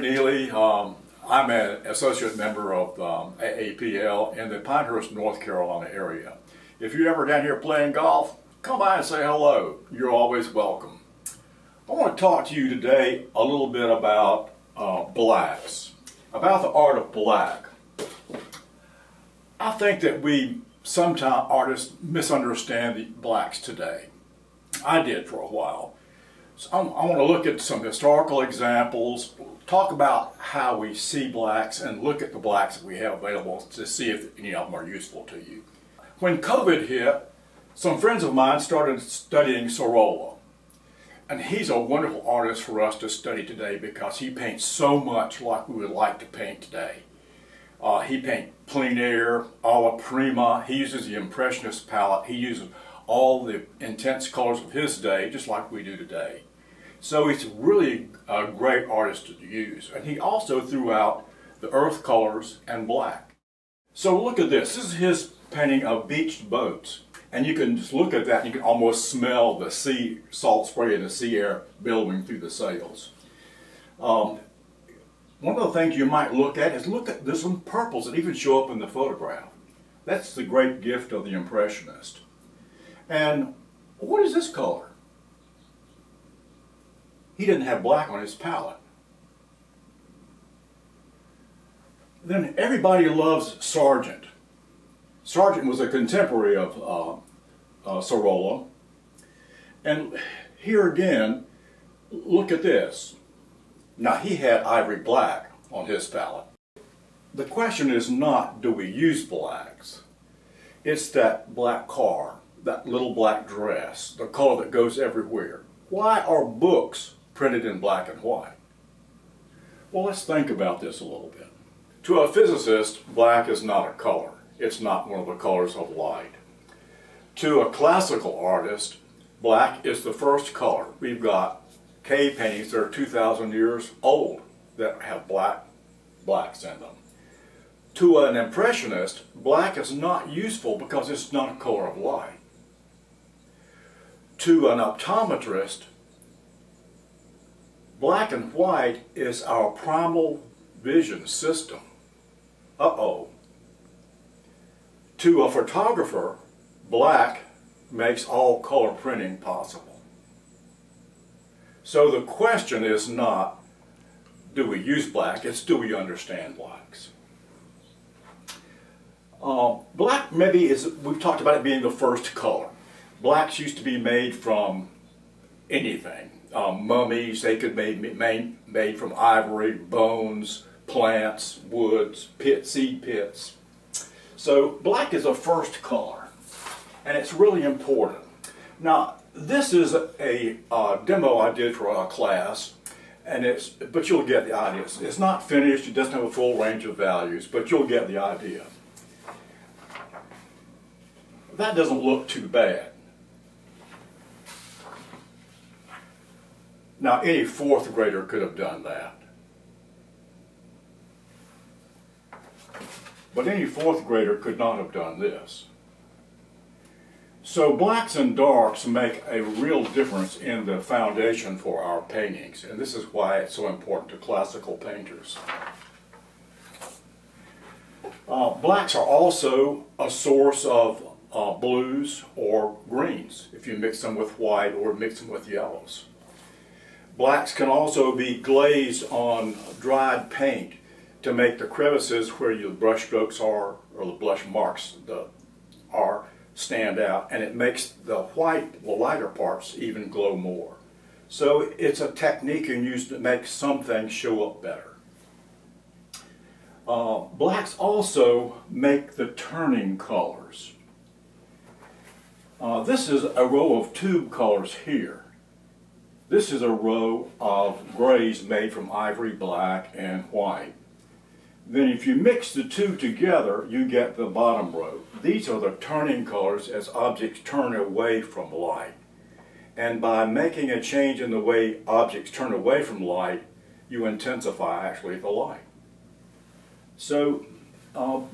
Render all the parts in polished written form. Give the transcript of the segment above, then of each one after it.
Neely. I'm an associate member of AAPL in the Pinehurst, North Carolina area. If you're ever down here playing golf, come by and say hello. You're always welcome. I want to talk to you today a little bit about blacks, about the art of black. I think that sometimes artists misunderstand the blacks today. I did for a while. So I want to look at some historical examples, talk about how we see blacks, and look at the blacks that we have available to see if any of them are useful to you. When COVID hit, some friends of mine started studying Sorolla. And he's a wonderful artist for us to study today because he paints so much like we would like to paint today. He paints plein air, alla prima. He uses the Impressionist palette. He uses all the intense colors of his day, just like we do today. So he's really a great artist to use. And he also threw out the earth colors and black. So look at this. This is his painting of beached boats. And you can just look at that and you can almost smell the sea salt spray and the sea air billowing through the sails. One of the things you might look at is there's some purples that even show up in the photograph. That's the great gift of the Impressionist. And what is this color? He didn't have black on his palette. Then everybody loves Sargent. Sargent was a contemporary of Sorolla. And here again, look at this. Now he had ivory black on his palette. The question is not, do we use blacks? It's that black car, that little black dress, the color that goes everywhere. Why are books printed in black and white? Well, let's think about this a little bit. To a physicist, black is not a color. It's not one of the colors of light. To a classical artist, black is the first color. We've got cave paintings that are 2,000 years old that have blacks in them. To an impressionist, black is not useful because it's not a color of light. To an optometrist, black and white is our primal vision system. Uh-oh. To a photographer, black makes all color printing possible. So the question is not, do we use black? It's, do we understand blacks? Black maybe is, we've talked about it being the first color. Blacks used to be made from anything. Mummies, they could be made from ivory, bones, plants, woods, seed pits. So black is a first color, and it's really important. Now, this is a demo I did for a class, but you'll get the idea. It's not finished, it doesn't have a full range of values, but you'll get the idea. That doesn't look too bad. Now, any fourth grader could have done that. But any fourth grader could not have done this. So blacks and darks make a real difference in the foundation for our paintings, and this is why it's so important to classical painters. Blacks are also a source of blues or greens if you mix them with white or mix them with yellows. Blacks can also be glazed on dried paint to make the crevices where your brush strokes are, or the blush marks are, stand out, and it makes the white, the lighter parts, even glow more. So it's a technique you can use to make some things show up better. Blacks also make the turning colors. This is a row of tube colors here. This is a row of grays made from ivory, black, and white. Then if you mix the two together, you get the bottom row. These are the turning colors as objects turn away from light. And by making a change in the way objects turn away from light, you intensify actually the light. So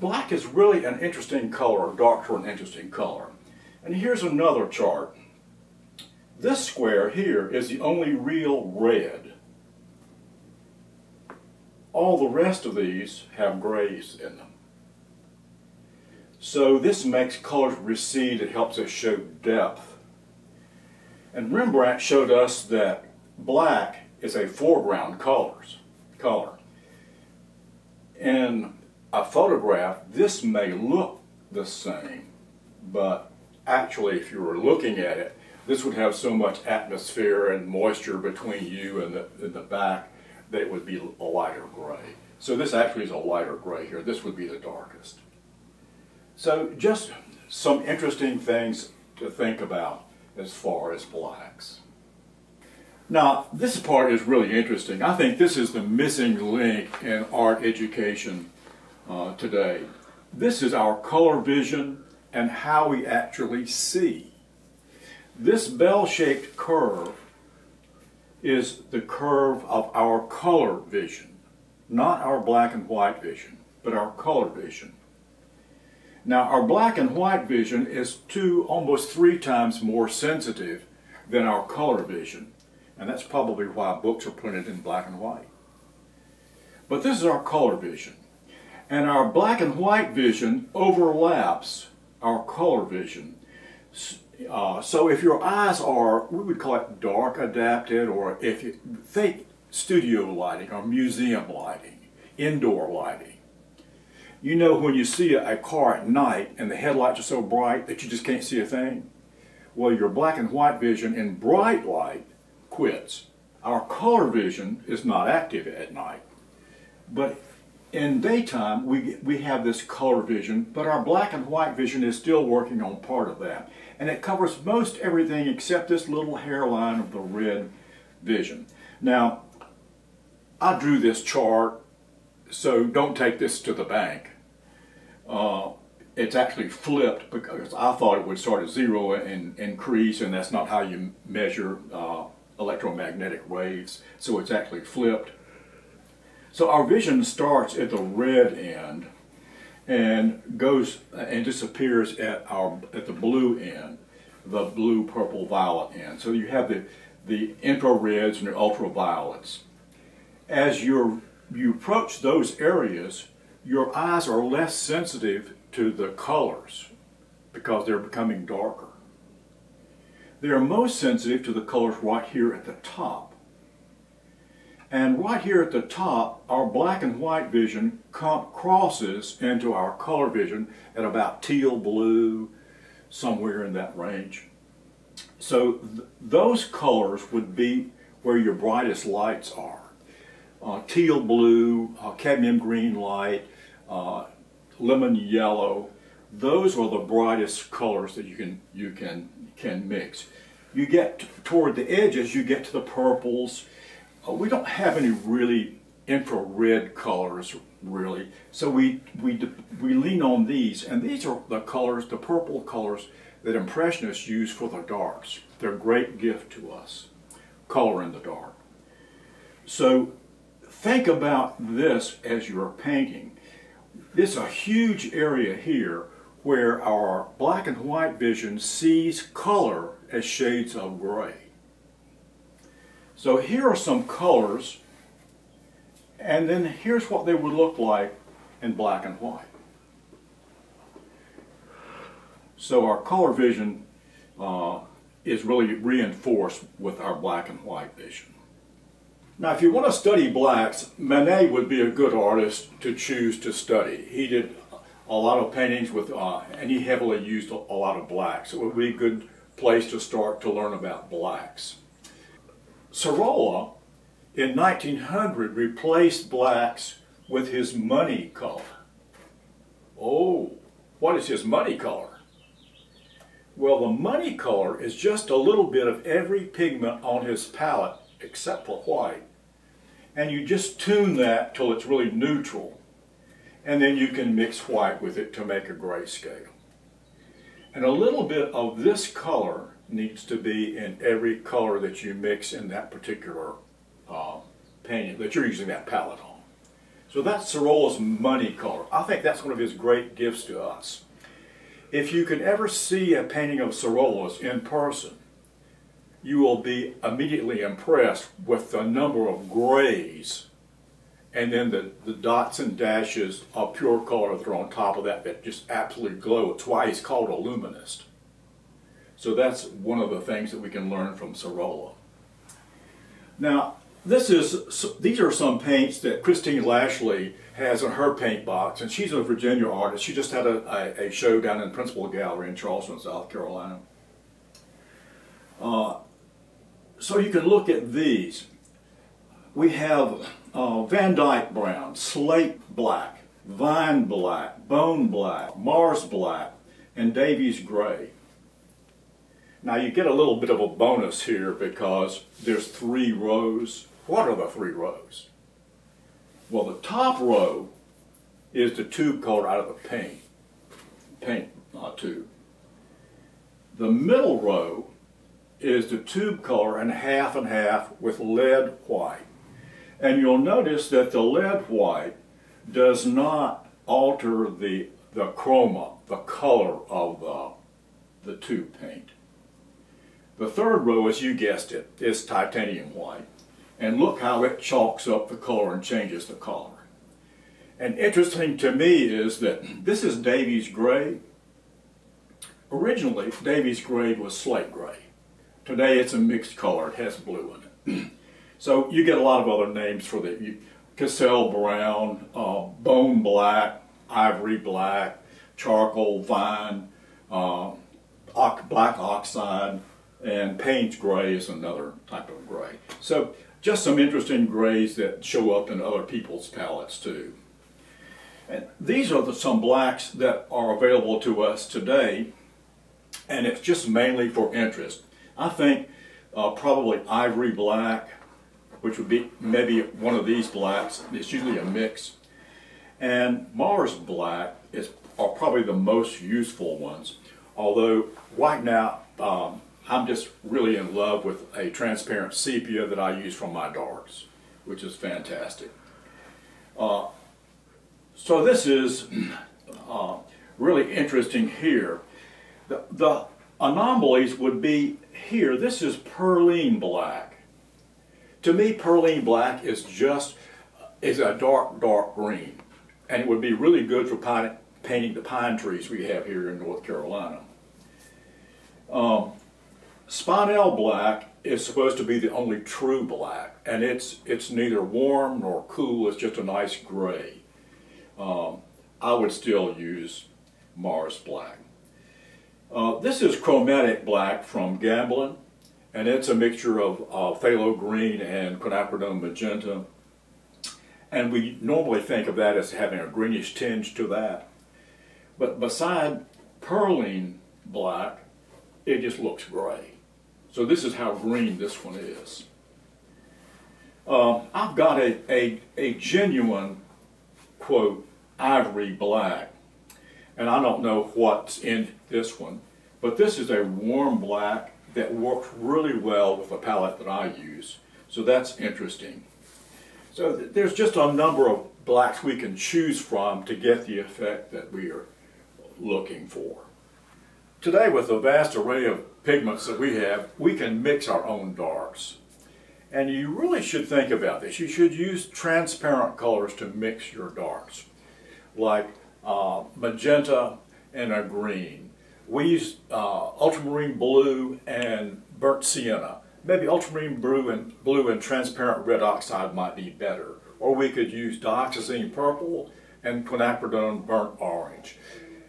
black is really an interesting color, dark for an interesting color. And here's another chart. This square here is the only real red. All the rest of these have grays in them. So this makes colors recede. It helps us show depth. And Rembrandt showed us that black is a foreground color. In a photograph, this may look the same, but actually if you were looking at it, this would have so much atmosphere and moisture between you and the back that it would be a lighter gray. So this actually is a lighter gray here. This would be the darkest. So just some interesting things to think about as far as blacks. Now, this part is really interesting. I think this is the missing link in art education today. This is our color vision and how we actually see. This bell-shaped curve is the curve of our color vision, not our black and white vision, but our color vision. Now, our black and white vision is almost 3 times more sensitive than our color vision, and that's probably why books are printed in black and white. But this is our color vision, and our black and white vision overlaps our color vision. So if your eyes are, we would call it dark adapted, or if you think studio lighting or museum lighting, indoor lighting. You know when you see a car at night and the headlights are so bright that you just can't see a thing? Well, your black and white vision in bright light quits. Our color vision is not active at night. But in daytime, we have this color vision, but our black and white vision is still working on part of that. And it covers most everything except this little hairline of the red vision. Now, I drew this chart, so don't take this to the bank. It's actually flipped because I thought it would start at 0 and increase, and that's not how you measure electromagnetic waves, so it's actually flipped. So our vision starts at the red end and goes and disappears at the blue end, the blue, purple, violet end. So you have the infrareds and the ultraviolets. As you approach those areas, your eyes are less sensitive to the colors because they're becoming darker. They are most sensitive to the colors right here at the top. And right here at the top, our black and white vision crosses into our color vision at about teal blue, somewhere in that range. So those colors would be where your brightest lights are. Teal blue, cadmium green light, lemon yellow. Those are the brightest colors that you can mix. You get toward the edges, you get to the purples. We don't have any really infrared colors, really. So we lean on these, and these are the colors, the purple colors that Impressionists use for the darks. They're a great gift to us, color in the dark. So think about this as you're painting. This is a huge area here where our black and white vision sees color as shades of gray. So here are some colors, and then here's what they would look like in black and white. So our color vision is really reinforced with our black and white vision. Now, if you want to study blacks, Manet would be a good artist to choose to study. He did a lot of paintings with, and he heavily used a lot of blacks. So it would be a good place to start to learn about blacks. Sorolla, in 1900, replaced blacks with his money color. Oh, what is his money color? Well, the money color is just a little bit of every pigment on his palette except for white. And you just tune that till it's really neutral. and then you can mix white with it to make a grayscale. And a little bit of this color needs to be in every color that you mix in that particular painting that you're using that palette on. So that's Sorolla's money color. I think that's one of his great gifts to us. If you can ever see a painting of Sorolla's in person, you will be immediately impressed with the number of grays and then the dots and dashes of pure color that are on top of that that just absolutely glow. It's why he's called a luminist. So that's one of the things that we can learn from Sorolla. Now, these are some paints that Christine Lashley has in her paint box, and she's a Virginia artist. She just had a show down in Principal Gallery in Charleston, South Carolina. So you can look at these. We have Van Dyke brown, slate black, vine black, bone black, Mars black, and Davies gray. Now you get a little bit of a bonus here because there's 3 rows. What are the 3 rows? Well, the top row is the tube color out of the paint tube. The middle row is the tube color and half with lead white. And you'll notice that the lead white does not alter the chroma, the color of the tube paint. The third row, as you guessed it, is titanium white. And look how it chalks up the color and changes the color. And interesting to me is that this is Davies gray. Originally, Davies gray was slate gray. Today it's a mixed color, it has blue in it. So you get a lot of other names for the Cassell brown, bone black, ivory black, charcoal vine, black oxide, and Payne's gray is another type of gray. So just some interesting grays that show up in other people's palettes too. And these are some blacks that are available to us today, and it's just mainly for interest. I think probably ivory black, which would be maybe one of these blacks. It's usually a mix. And Mars black are probably the most useful ones. Although right now, I'm just really in love with a transparent sepia that I use from my darks, which is fantastic. So this is really interesting here. The anomalies would be here. This is perline black. To me, perline black is a dark green, and it would be really good for painting the pine trees we have here in North Carolina. Spinel black is supposed to be the only true black, and it's neither warm nor cool. It's just a nice gray. I would still use Mars black. This is chromatic black from Gamblin, and it's a mixture of phthalo green and quinacridone magenta. And we normally think of that as having a greenish tinge to that. But beside perline black, it just looks gray. So this is how green this one is. I've got a genuine, quote, ivory black. And I don't know what's in this one, but this is a warm black that works really well with the palette that I use. So that's interesting. So there's just a number of blacks we can choose from to get the effect that we are looking for. Today, with the vast array of pigments that we have, we can mix our own darks. And you really should think about this. You should use transparent colors to mix your darks, like magenta and a green. We use ultramarine blue and burnt sienna. Maybe ultramarine blue and transparent red oxide might be better. Or we could use dioxazine purple and quinacridone burnt orange.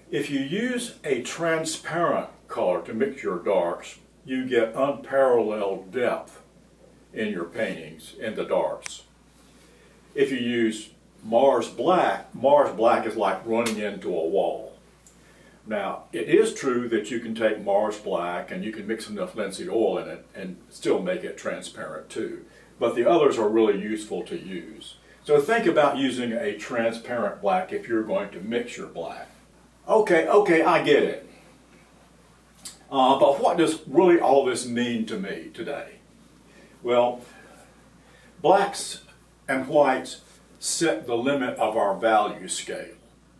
If you use a transparent color to mix your darks, you get unparalleled depth in your paintings, in the darks. If you use Mars black is like running into a wall. Now, it is true that you can take Mars black and you can mix enough linseed oil in it and still make it transparent too. But the others are really useful to use. So think about using a transparent black if you're going to mix your black. Okay, I get it. But what does really all this mean to me today? Well, blacks and whites set the limit of our value scale,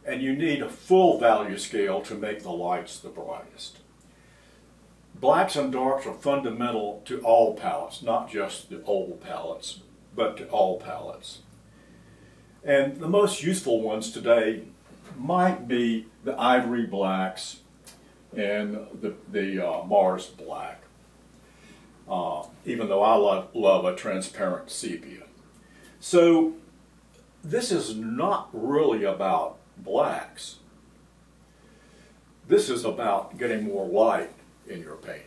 and you need a full value scale to make the lights the brightest. Blacks and darks are fundamental to all palettes, not just the old palettes, but to all palettes. And the most useful ones today might be the ivory blacks and the Mars black, even though I love a transparent sepia. So this is not really about blacks. This is about getting more light in your painting.